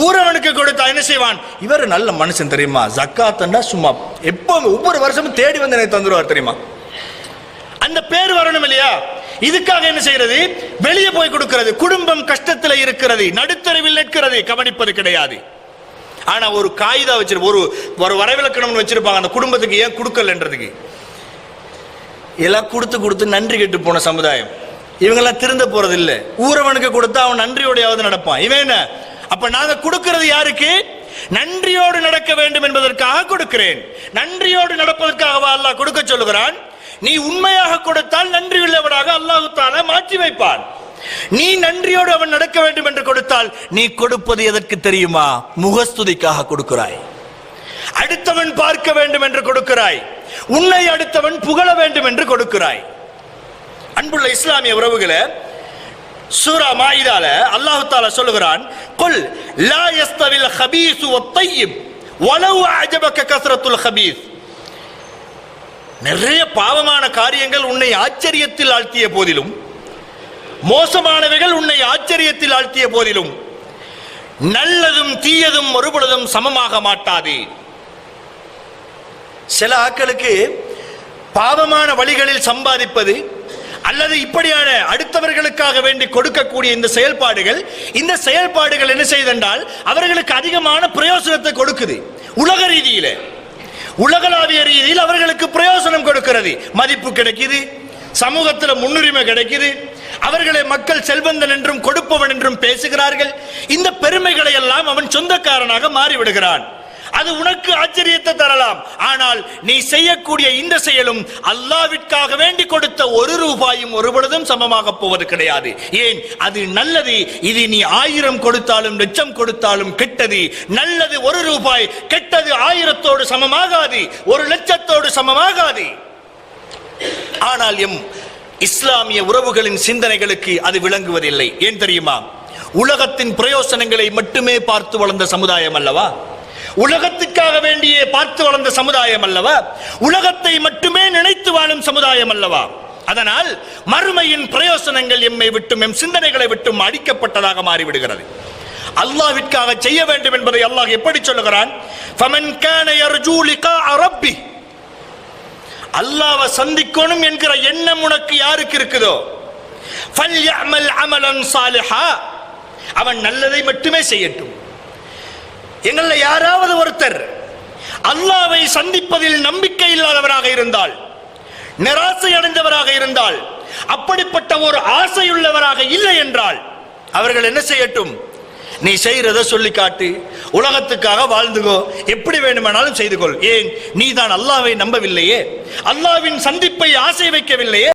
ஊரவனுக்கு கொடுத்தா என்ன செய்வான்? இவர் நல்ல மனுஷன் தெரியுமா, ஜக்காத்தண்டா சும்மா எப்போ ஒவ்வொரு வருஷமும் தேடி வந்து எனக்கு தந்துருவார் தெரியுமா, அந்த பேர் வரணும் இல்லையா? இதுக்காக என்ன செய்யறது? வெளியே போய் கொடுக்கிறது. குடும்பம் கஷ்டத்தில் இருக்கிறது, நடுத்தரவில் நிற்கிறது, கவனிப்பது கிடையாது. ஆனா ஒரு காகிதா வச்சிருப்ப, ஒரு வரவிலக்கணம் வச்சிருப்பாங்க அந்த குடும்பத்துக்கு ஏன் கொடுக்கலன்றதுக்கு. எல்லாம் கொடுத்து நன்றி கெட்டு போன சமுதாயம். இவங்கெல்லாம் திருந்த போறது இல்ல. ஊரவனுக்கு கொடுத்தா அவன் நன்றியோடையாவது நடப்பான். இவன் என்ன? அப்ப நாங்க கொடுக்கிறது யாருக்கு? நன்றியோடு நடக்க வேண்டும் என்பதற்காக கொடுக்கிறேன். நன்றியோடு நடப்பதற்காக அல்லாஹ் கொடுக்க சொல்லுகிறான். நீ உண்மையாக கொடுத்தால் நன்றி உள்ளவனாக அல்லாஹ் தஆலா மாற்றி வைப்பான். நீ நன்றியோடு அவன் நடக்க வேண்டும் என்று கொடுத்தால் நீ கொடுப்பது எதற்கு தெரியுமா? முகஸ்துதிக்காக கொடுக்கிறாய். அடுத்தவன் பார்க்க வேண்டும் என்று கொடுக்கிறாய். உன்னை அடுத்தவன் புகழ வேண்டும் என்று கொடுக்கிறாய். அன்புள்ள இஸ்லாமிய உறவுகளே, சூரா மாயிதால அல்லாஹ் தஆலா சொல்லுகிறான், குல் லா யஸ்தவில் ஹபீஸ் வத்-தய்யிப் வலவ் அஜபக கஸ்ரத்துல் ஹபீஸ். நிறைய பாவமான காரியங்கள் உன்னை ஆச்சரியத்தில் ஆழ்த்திய போதிலும், மோசமானவைகள் உன்னை ஆச்சரியத்தில் ஆழ்த்திய போதிலும், நல்லதும் தீயதும் ஒருபொழுதும் சமமாக மாட்டாது. சில ஆட்களுக்கு பாவமான வழிகளில் சம்பாதிப்பது அல்லது இப்படியான அடுத்தவர்களுக்காக வேண்டி கொடுக்கக்கூடிய இந்த செயல்பாடுகள் என்ன செய்தென்றால் அவர்களுக்கு அதிகமான பிரயோசனத்தை கொடுக்குது. உலக ரீதியில, உலகளாவிய ரீதியில் அவர்களுக்கு பிரயோசனம் கொடுக்கிறது. மதிப்பு கிடைக்குது, சமூகத்தில் முன்னுரிமை கிடைக்குது, அவர்களை மக்கள் செல்வந்தன் என்றும் கொடுப்பவன் என்றும் பேசுகிறார்கள். இந்த பெருமைகளை எல்லாம் அவன் சொந்தக்காரனாக மாறிவிடுகிறான். அது உனக்கு ஆச்சரியத்தை தரலாம். ஆனால் நீ செய்யக்கூடிய இந்த செயலும் அல்லாஹ்விற்காக வேண்டி கொடுத்த ஒரு ரூபாயும் ஒரு பொழுதும் சமமாக போவது கிடையாது. ஏன்? அது நல்லது. இது நீ 1000 கொடுத்தாலும் 1,00,000 கொடுத்தாலும் கெட்டது. நல்லது 1 ரூபாய், கெட்டது 1000தோடு சமமாகாது, 1,00,000தோடு சமமாகாது. ஆனால் எம் இஸ்லாமிய உறவுகளின் சிந்தனைகளுக்கு அது விளங்குவதில்லை. ஏன் தெரியுமா? உலகத்தின் பிரயோசனங்களை மட்டுமே பார்த்து வளர்ந்த சமுதாயம் அல்லவா? உலகத்துக்காக வேண்டியே பார்த்து வளர்ந்த சமுதாயம் அல்லவா? உலகத்தை மட்டுமே நினைத்து வாழும் சமுதாயம் அல்லவா? அதனால் மறுமையின் பிரயோசனங்கள் எம்மை விட்டும் எம் சிந்தனைகளை விட்டும் அடிக்கப்பட்டதாக மாறிவிடுகிறது. அல்லாஹ்விற்காக செய்ய வேண்டும் என்பதை அல்லாஹ் எப்படி சொல்லுகிறான்? ஃபமன் கான யர்ஜூ லிகா ரப்பி. அல்லாஹ்வை சந்திக்கணும் என்கிற எண்ணம் உனக்கு யாருக்கு இருக்குதோ, ஃபல்யஅமல் அமலன் சாலிஹா, அவன் நல்லதை மட்டுமே செய்யட்டும். எங்கள யாராவது ஒருத்தர் அல்லாஹ்வை சந்திப்பதில் நம்பிக்கை இல்லாதவராக இருந்தால், நிராசை அடைந்தவராக இருந்தால், அப்படிப்பட்ட ஒரு ஆசையுள்ளவராக இல்லை என்றால் அவர்கள் என்ன செய்யட்டும்? நீ செய்யறத சொல்லி காட்டு, உலகத்துக்காக வாழ்ந்துகோ, எப்படி வேண்டுமானாலும் செய்து கொள். ஏன்? நீ தான் அல்லாஹ்வை நம்பவில்லையே, அல்லாஹ்வின் சந்திப்பை ஆசை வைக்கவில்லையே.